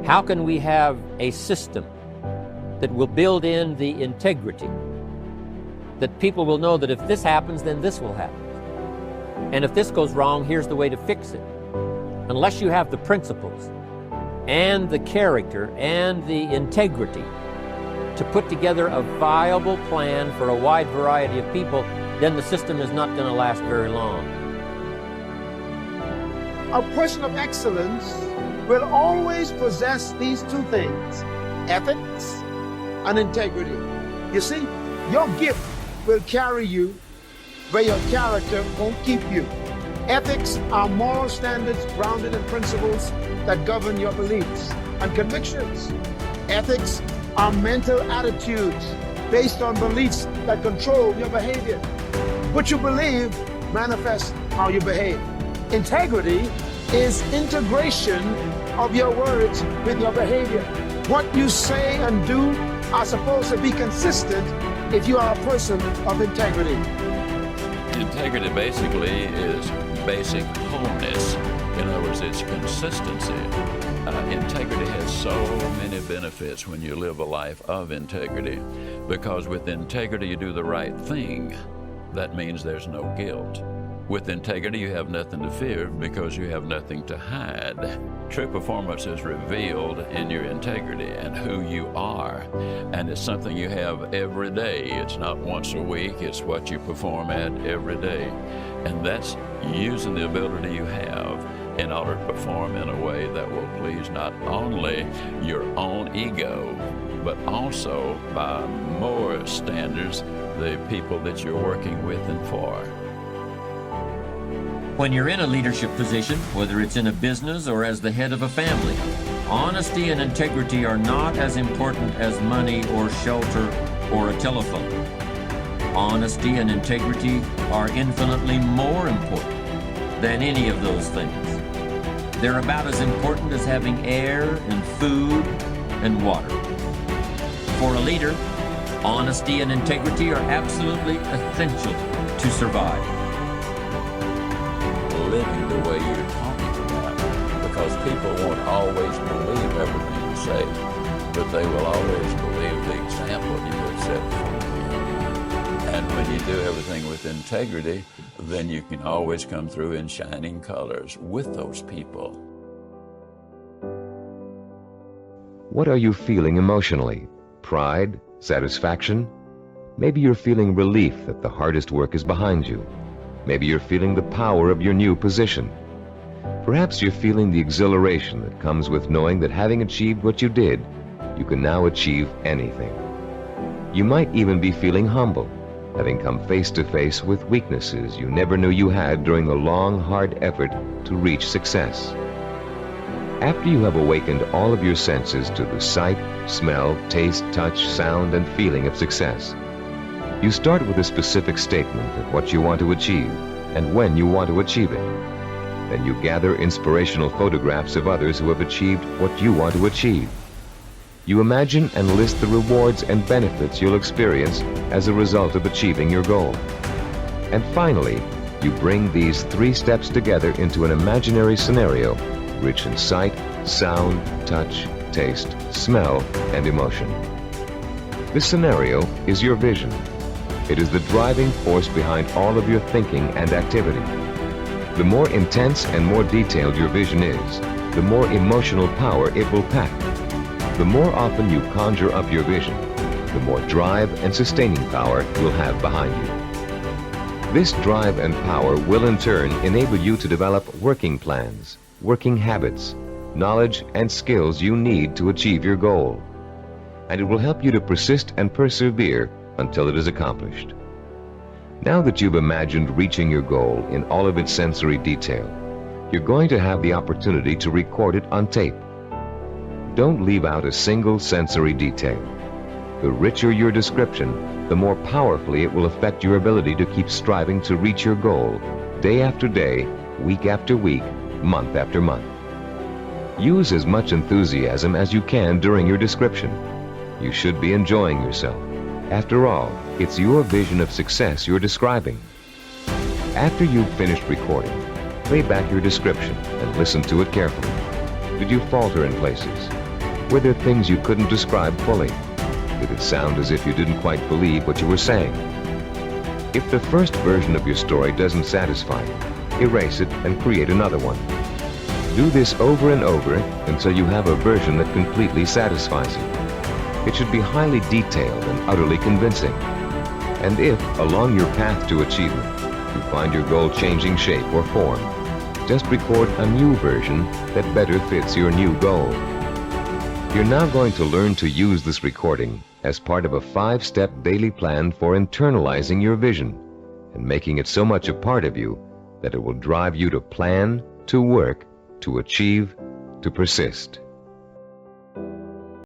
How can we have a system that will build in the integrity, that people will know that if this happens, then this will happen. And if this goes wrong, here's the way to fix it. Unless you have the principles and the character and the integrity to put together a viable plan for a wide variety of people, then the system is not going to last very long. A person of excellence will always possess these two things, ethics and integrity. You see, your gift will carry you where your character won't keep you. Ethics are moral standards grounded in principles that govern your beliefs and convictions. Ethics are mental attitudes based on beliefs that control your behavior. What you believe manifests how you behave. Integrity is integration of your words with your behavior. What you say and do are supposed to be consistent if you are a person of integrity. Integrity basically is basic wholeness. In other words, it's consistency. Integrity has so many benefits when you live a life of integrity, because with integrity you do the right thing. That means there's no guilt. With integrity you have nothing to fear because you have nothing to hide. True performance is revealed in your integrity and who you are, and it's something you have every day. It's not once a week, it's what you perform at every day. And that's using the ability you have in order to perform in a way that will please not only your own ego, but also by more standards, the people that you're working with and for. When you're in a leadership position, whether it's in a business or as the head of a family, honesty and integrity are not as important as money or shelter or a telephone. Honesty and integrity are infinitely more important than any of those things. They're about as important as having air and food and water. For a leader, honesty and integrity are absolutely essential to survive. Living the way you're talking about, because people won't always believe everything you say, but they will always believe the example you have set for them. And when you do everything with integrity, then you can always come through in shining colors with those people. What are you feeling emotionally? Pride? Satisfaction? Maybe you're feeling relief that the hardest work is behind you. Maybe you're feeling the power of your new position. Perhaps you're feeling the exhilaration that comes with knowing that having achieved what you did, you can now achieve anything. You might even be feeling humble, having come face to face with weaknesses you never knew you had during the long, hard effort to reach success. After you have awakened all of your senses to the sight, smell, taste, touch, sound, and feeling of success, you start with a specific statement of what you want to achieve and when you want to achieve it. Then you gather inspirational photographs of others who have achieved what you want to achieve. You imagine and list the rewards and benefits you'll experience as a result of achieving your goal. And finally, you bring these 3 steps together into an imaginary scenario rich in sight, sound, touch, taste, smell, and emotion. This scenario is your vision. It is the driving force behind all of your thinking and activity. The more intense and more detailed your vision is, the more emotional power it will pack. The more often you conjure up your vision, the more drive and sustaining power you'll have behind you. This drive and power will in turn enable you to develop working plans, working habits, knowledge and skills you need to achieve your goal. And it will help you to persist and persevere until it is accomplished. Now that you've imagined reaching your goal in all of its sensory detail, you're going to have the opportunity to record it on tape. Don't leave out a single sensory detail. The richer your description, the more powerfully it will affect your ability to keep striving to reach your goal, day after day, week after week, month after month. Use as much enthusiasm as you can during your description. You should be enjoying yourself. After all, it's your vision of success you're describing. After you've finished recording, play back your description and listen to it carefully. Did you falter in places? Were there things you couldn't describe fully? Did it sound as if you didn't quite believe what you were saying? If the first version of your story doesn't satisfy you, erase it and create another one. Do this over and over until you have a version that completely satisfies you. It should be highly detailed and utterly convincing. And if, along your path to achievement, you find your goal changing shape or form, just record a new version that better fits your new goal. You're now going to learn to use this recording as part of a 5-step daily plan for internalizing your vision and making it so much a part of you that it will drive you to plan, to work, to achieve, to persist.